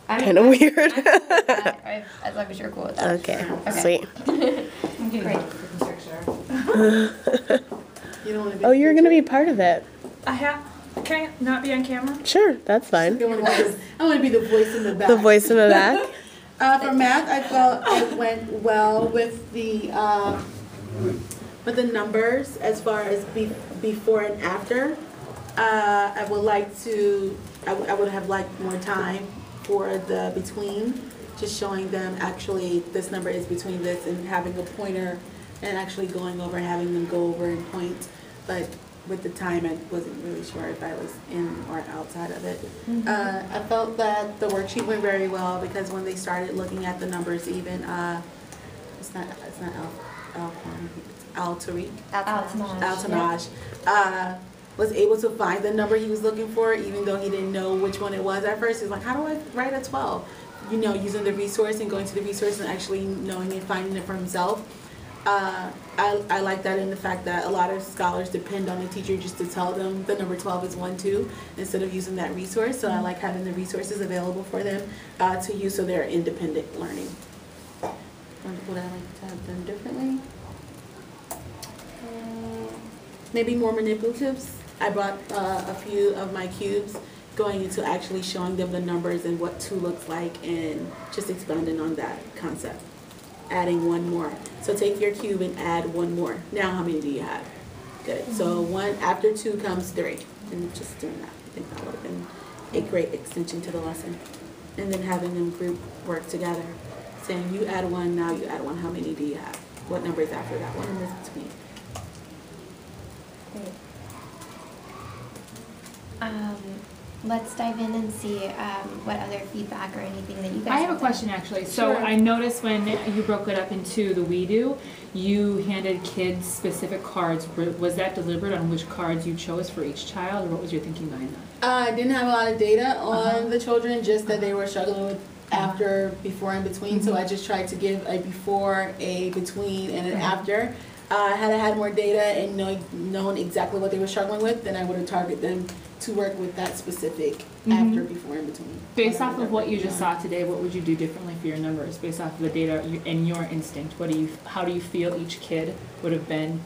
kind of weird. I'm cool with that, as long as you're cool with that. Okay, Okay. sweet. Great. You don't want to be Oh, you're going to be part of it. Can I not be on camera? Sure, that's fine. I want to be the voice in the back. The voice in the back. For math, I felt it went well with the numbers as far as before and after. I would have liked more time for the between, just showing them actually this number is between this and having a pointer and actually going over, having them go over and point. But with the time, I wasn't really sure if I was in or outside of it. I felt that the worksheet went very well because when they started looking at the numbers, even it's not Altanaj was able to find the number he was looking for, even though he didn't know which one it was at first. He was like, how do I write a 12? You know, using the resource and going to the resource and actually knowing and finding it for himself. I like that in the fact that a lot of scholars depend on the teacher just to tell them the number 12 is 1, 2, instead of using that resource. So I like having the resources available for them to use so they're independent learning. Would I like to have done differently? Maybe more manipulatives. I brought a few of my cubes going into actually showing them the numbers and what 2 looks like and just expounding on that concept. Adding 1 more. So take your cube and add 1 more. Now how many do you have? Good. So 1 after 2 comes 3. And just doing that. I think that would have been a great extension to the lesson. And then having them group work together. Saying you add 1, now you add 1. How many do you have? What number is after that one and this between? Great. Let's dive in and see what other feedback or anything that you guys I have a question actually. So Sure. I noticed when you broke it up into the We Do, you handed kids specific cards. Was that deliberate on which cards you chose for each child, or what was your thinking behind that? I didn't have a lot of data on the children, just that they were struggling with after, before, and between. So I just tried to give a before, a between, and an after. Had I had more data and known exactly what they were struggling with, then I would have targeted them to work with that specific after, before, and between. Based off of what you just saw today, what would you do differently for your numbers? Based off of the data and your instinct, how do you feel each kid would have been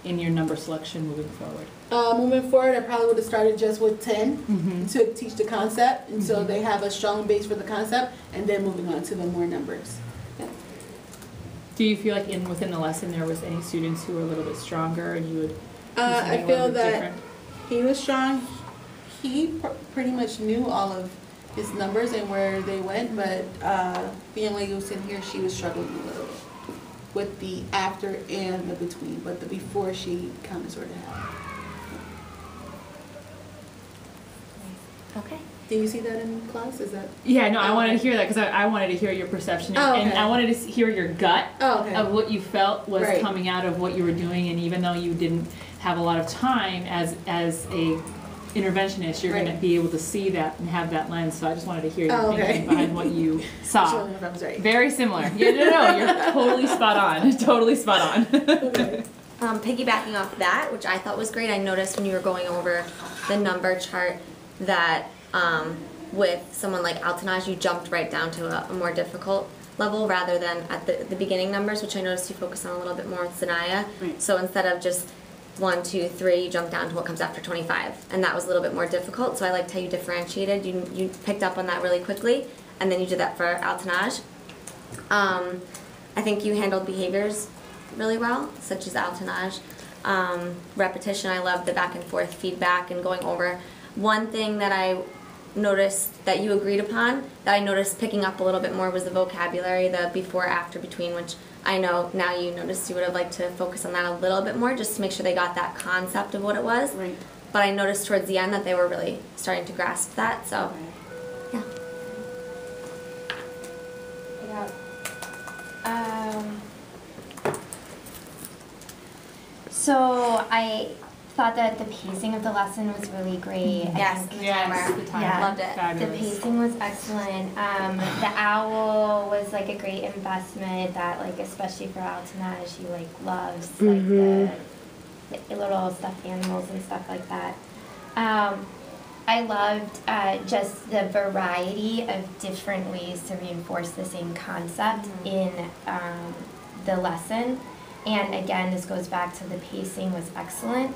in your number selection moving forward? Moving forward, I probably would have started just with 10 to teach the concept, and so they have a strong base for the concept, and then moving on to the more numbers. Yeah. Do you feel like within the lesson there was any students who were a little bit stronger and you would do something I a feel little bit that different? he was strong. He pretty much knew all of his numbers and where they went, but the young lady who was in here, she was struggling a little bit with the after and the between, but the before she kind of sort of had. Okay. Do you see that in class? Is that? Yeah, no, I wanted to hear that because I wanted to hear your perception and I wanted to hear your gut of what you felt was coming out of what you were doing, and even though you didn't have a lot of time as a interventionist, you're going to be able to see that and have that lens. So I just wanted to hear your thinking behind what you saw. If I was right. Very similar. Yeah, no, you're totally spot on. Totally spot on. Okay. Piggybacking off that, which I thought was great, I noticed when you were going over the number chart that with someone like Altanaj, you jumped right down to a more difficult level rather than at the beginning numbers, which I noticed you focus on a little bit more with Sanaya. Right. So instead of just 1, 2, 3, you jumped down to what comes after 25, and that was a little bit more difficult. So I liked how you differentiated. You picked up on that really quickly, and then you did that for Altanaj. I think you handled behaviors really well, such as Altanaj. Repetition, I love the back and forth feedback and going over. One thing that I noticed that you agreed upon, that I noticed picking up a little bit more, was the vocabulary, the before, after, between, which I know now you noticed you would have liked to focus on that a little bit more just to make sure they got that concept of what it was. Right. But I noticed towards the end that they were really starting to grasp that, so yeah. So I thought that the pacing of the lesson was really great. Yes, the timer. Yeah, Loved it. Fabulous. the pacing was excellent. The owl was like a great investment that, like, especially for Altanaj, she like loves like the little stuffed animals and stuff like that. I loved just the variety of different ways to reinforce the same concept in the lesson. And again, this goes back to the pacing was excellent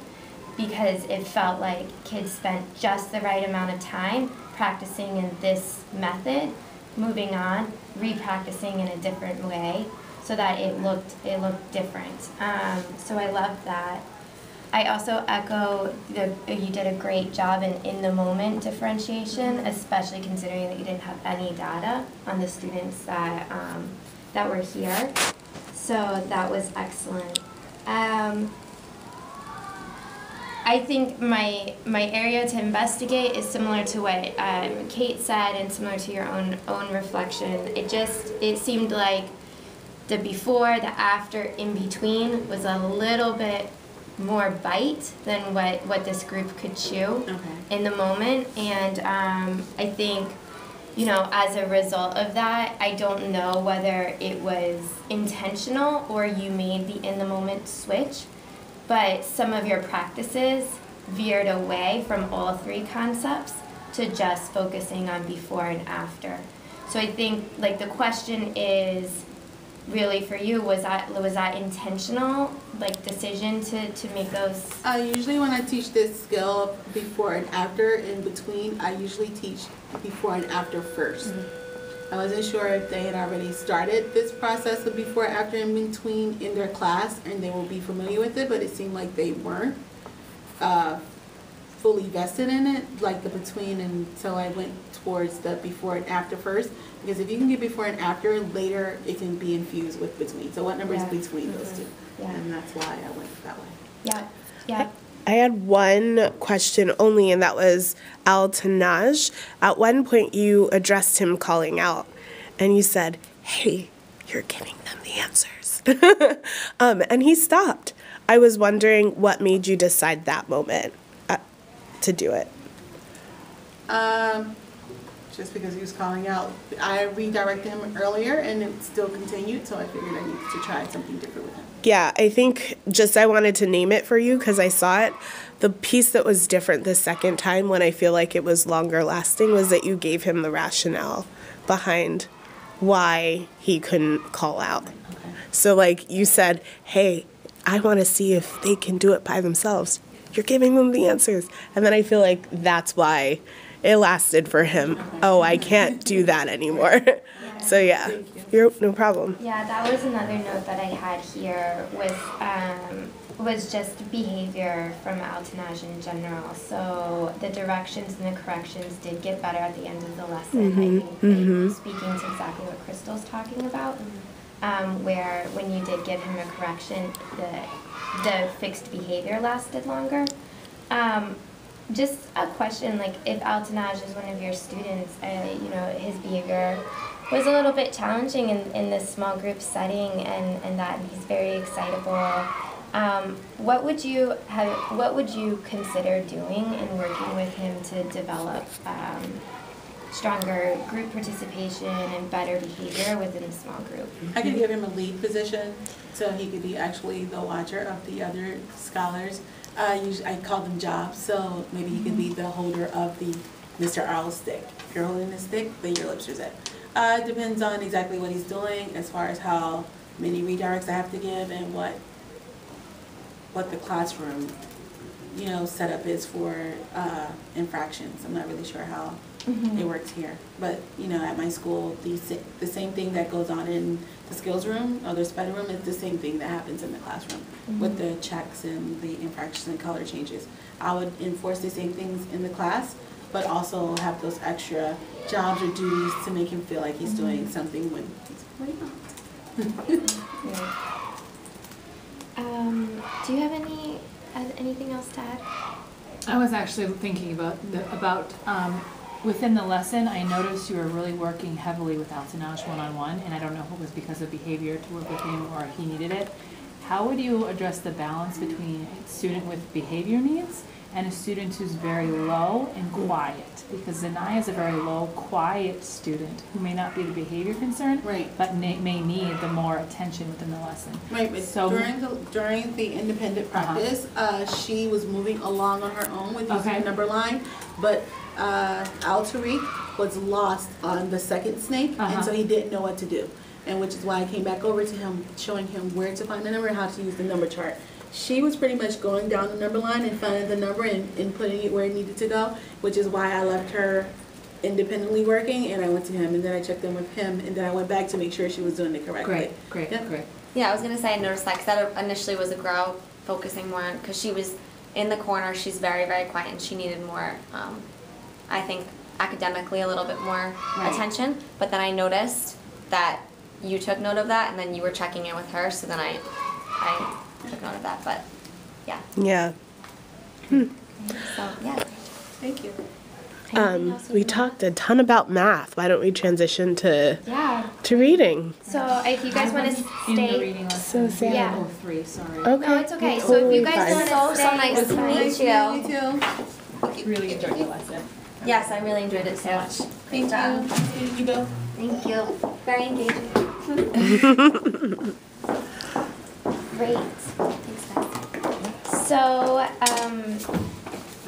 because it felt like kids spent just the right amount of time practicing in this method, moving on, re-practicing in a different way so that it looked different. So I loved that. I also echo you did a great job in the moment differentiation, especially considering that you didn't have any data on the students that were here. So that was excellent. I think my area to investigate is similar to what Kate said and similar to your own reflection. It seemed like the before, the after, in between was a little bit more bite than what this group could chew in the moment. And I think, as a result of that, I don't know whether it was intentional or you made the in the moment switch, but some of your practices veered away from all three concepts to just focusing on before and after. So I think like the question is really for you, was that intentional, like decision to make those? Usually when I teach this skill before and after, in between, I usually teach before and after first. I wasn't sure if they had already started this process of before, after, in between in their class and they will be familiar with it, but it seemed like they weren't fully vested in it, like the between, and so I went towards the before and after first, because if you can do before and after, later it can be infused with between. So what number is between those two? Yeah. And that's why I went that way. Yeah. Yeah. I had one question only, and that was Al-Tanaj. At one point, you addressed him calling out, and you said, "Hey, you're giving them the answers." And he stopped. I was wondering what made you decide that moment to do it. Just because he was calling out. I redirected him earlier, and it still continued, so I figured I needed to try something different with him. Yeah, I think I wanted to name it for you because I saw it. The piece that was different the second time, when I feel like it was longer lasting, was that you gave him the rationale behind why he couldn't call out. Okay. So like you said, hey, I want to see if they can do it by themselves. You're giving them the answers. And then I feel like that's why it lasted for him. Okay. Oh, I can't do that anymore. So yeah, you're no problem. Yeah, that was another note that I had here was just behavior from Al-Tanaj in general. So the directions and the corrections did get better at the end of the lesson. I think speaking to exactly what Crystal's talking about, where when you did give him a correction, the fixed behavior lasted longer. Just a question, like if Al-Tanaj is one of your students, his behavior was a little bit challenging in this small group setting, and that he's very excitable. What would you consider doing in working with him to develop stronger group participation and better behavior within the small group? I could give him a lead position so he could be actually the watcher of the other scholars. Usually I call them jobs, so maybe he could be the holder of the Mr. Arl's stick. If you're holding the stick, then your lips are set. Depends on exactly what he's doing as far as how many redirects I have to give and what the classroom, setup is for infractions. I'm not really sure how it works here. But, at my school, the same thing that goes on in the skills room or the spider room is the same thing that happens in the classroom with the checks and the infractions and color changes. I would enforce the same things in the class, but also have those extra jobs or duties to make him feel like he's doing something when he's really not. Do you have anything else to add? I was actually thinking about within the lesson, I noticed you were really working heavily with Al-Tanaj one-on-one, and I don't know if it was because of behavior to work with him or he needed it. How would you address the balance between a student with behavior needs and a student who's very low and quiet, because Zanaya is a very low, quiet student who may not be the behavior concern, but may need the more attention within the lesson. Right, but so during the independent practice, she was moving along on her own with using the number line, but Tariq was lost on the second snake, and so he didn't know what to do. And which is why I came back over to him, showing him where to find the number and how to use the number chart. She was pretty much going down the number line and finding the number and putting it where it needed to go, which is why I left her independently working, and I went to him, and then I checked in with him, and then I went back to make sure she was doing it correctly. Great. Yeah, I was going to say I noticed that, because that initially was a girl focusing more on, because she was in the corner, she's very, very quiet, and she needed more, I think, academically a little bit more attention, but then I noticed that you took note of that, and then you were checking in with her, so then I took note of that, but yeah. Yeah. So, yeah. Thank you. We talked a ton about math. Why don't we transition to reading? So if you guys want to stay in the reading lesson. So sad. Yeah. 3, sorry. Okay. No, it's okay. So Totally if you guys fine. want to So nice to meet you. Me too. Really enjoyed the lesson. Yes, I really enjoyed it so much. Thank you. You go. Thank you. Very engaging. Great. Thanks, guys.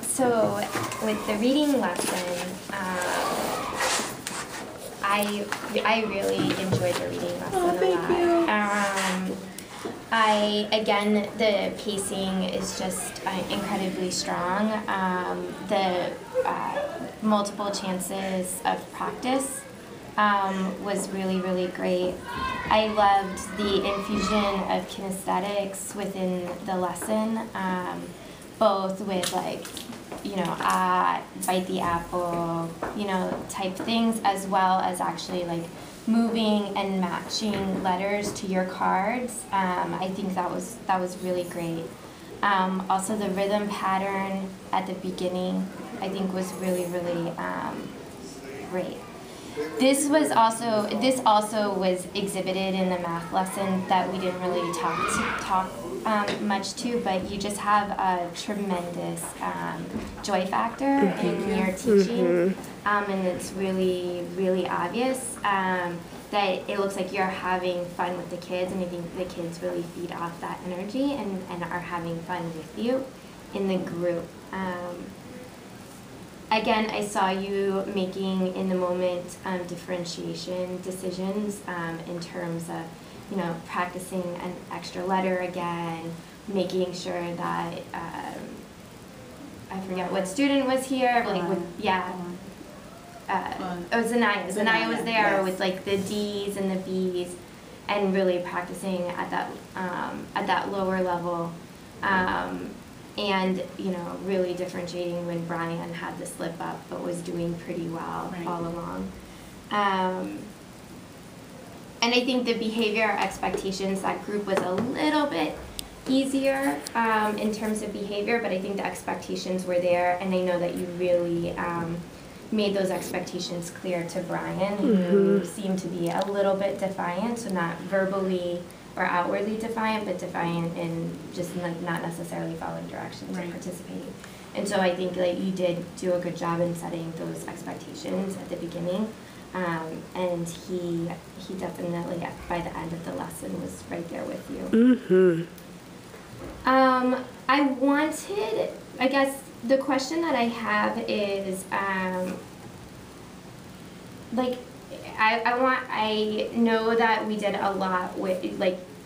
So with the reading lesson, I really enjoyed the reading lesson a lot. Thank you. Again, the pacing is just incredibly strong. The multiple chances of practice was really, really great. I loved the infusion of kinesthetics within the lesson, both with bite the apple, type things, as well as actually moving and matching letters to your cards. I think that was really great. Also, the rhythm pattern at the beginning, I think, was really, really great. This also was exhibited in the math lesson that we didn't really talk much to, but you just have a tremendous joy factor in your teaching, and it's really, really obvious that it looks like you're having fun with the kids, and I think the kids really feed off that energy and are having fun with you in the group. Again, I saw you making in the moment differentiation decisions in terms of, practicing an extra letter again, making sure that I forget what student was here, Zanaya. Zanaya was there with the D's and the B's, and really practicing at that lower level. And really differentiating when Brian had the slip up, but was doing pretty well all along. And I think the behavior expectations, that group was a little bit easier in terms of behavior, but I think the expectations were there, and I know that you really made those expectations clear to Brian, who seemed to be a little bit defiant, so not verbally or outwardly defiant, but defiant in just not necessarily following directions or participating. And so I think you did do a good job in setting those expectations at the beginning, and he definitely by the end of the lesson was right there with you. I guess the question that I have is I know that we did a lot with,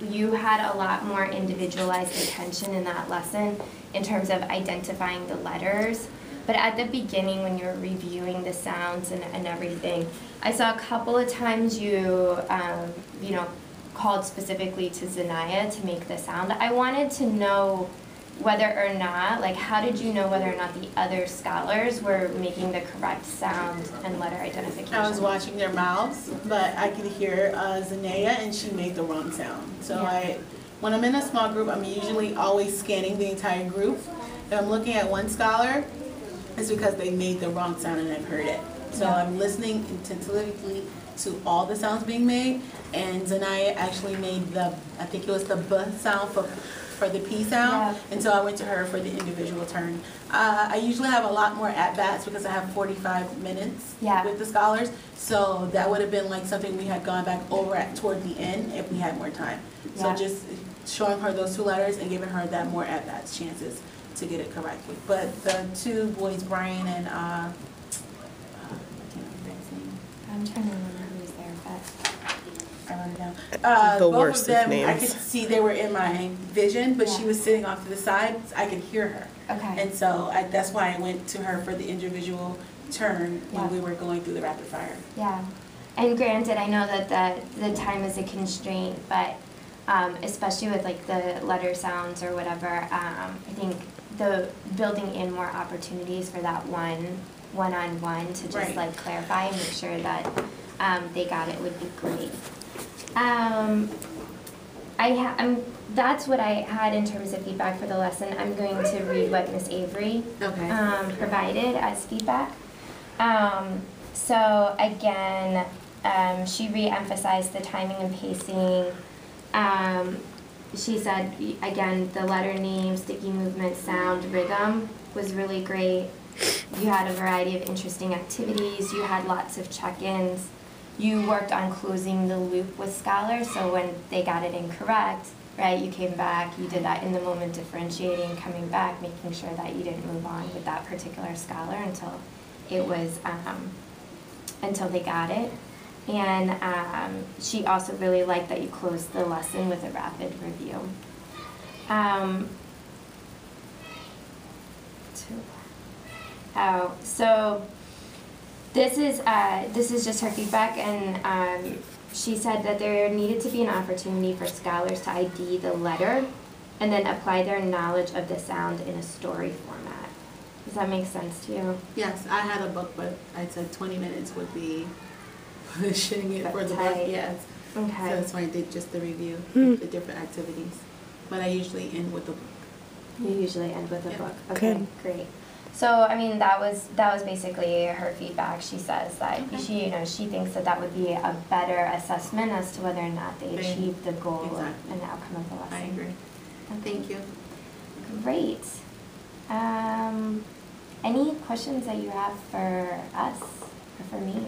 you had a lot more individualized attention in that lesson in terms of identifying the letters. But at the beginning, when you were reviewing the sounds and everything, I saw a couple of times you, called specifically to Zanaya to make the sound. I wanted to know whether or not, how did you know whether or not the other scholars were making the correct sound and letter identification? I was watching their mouths, but I could hear Zanaya, and she made the wrong sound. So when I'm in a small group, I'm usually always scanning the entire group. If I'm looking at one scholar, it's because they made the wrong sound and I've heard it. So I'm listening attentively to all the sounds being made, and Zanaya actually made I think it was the B sound for the P sound, and so I went to her for the individual turn. I usually have a lot more at-bats because I have 45 minutes with the scholars, so that would have been like something we had gone back over at toward the end if we had more time. So just showing her those 2 letters and giving her that more at-bats chances to get it correctly. But the 2 boys, Brian and I can't remember his name. I'm trying to remember who was there, but I wrote it down. The both worst of them, names. I could see they were in my vision, but she was sitting off to the side. I could hear her. Okay. And so that's why I went to her for the individual turn when we were going through the rapid fire. Yeah. And granted, I know that the time is a constraint, but especially with like the letter sounds or whatever, I think the building in more opportunities for that one-on-one to just like clarify and make sure that they got it would be great. That's what I had in terms of feedback for the lesson. I'm going to read what Miss Avery provided as feedback. So again, she re-emphasized the timing and pacing. She said, again, the letter name, sticky movement, sound, rhythm was really great. You had a variety of interesting activities. You had lots of check-ins. You worked on closing the loop with scholars, so when they got it incorrect, right, you came back, you did that in the moment differentiating, coming back, making sure that you didn't move on with that particular scholar until it was, until they got it. And she also really liked that you closed the lesson with a rapid review. So this is just her feedback, and she said that there needed to be an opportunity for scholars to ID the letter and then apply their knowledge of the sound in a story format. Does that make sense to you? Yes, I had a book, but I said 20 minutes would be pushing it for the book. Yes. Okay. So that's why I did just the review, the different activities. But I usually end with the book. You usually end with a book. Okay, great. So I mean that was basically her feedback. She says that she thinks that would be a better assessment as to whether or not they achieved the goal and outcome of the lesson. I agree. Thank you. Great. Any questions that you have for us or for me?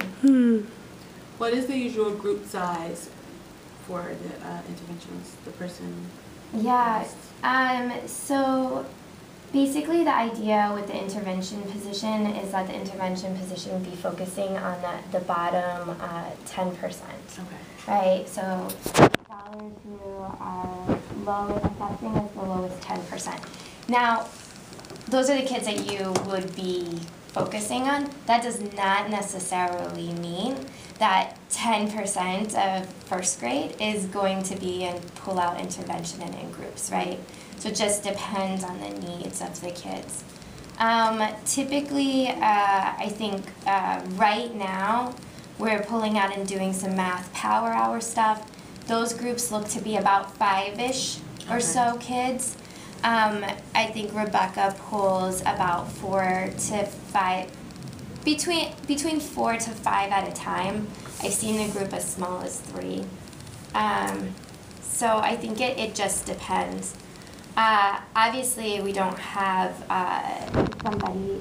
What is the usual group size for the interventions? The person. Yeah. So basically the idea with the intervention position is that the intervention position would be focusing on the bottom 10%. Okay. Right? So scholars who are low assessing is the lowest 10%. Now, those are the kids that you would be focusing on. That does not necessarily mean that 10% of first grade is going to be in pull-out intervention and in groups, right? So it just depends on the needs of the kids. Typically, I think right now, we're pulling out and doing some math power hour stuff. Those groups look to be about 5-ish or so kids. I think Rebecca pulls about 4 to 5, between 4 to 5 at a time. I've seen a group as small as 3. So I think it just depends. Obviously, we don't have somebody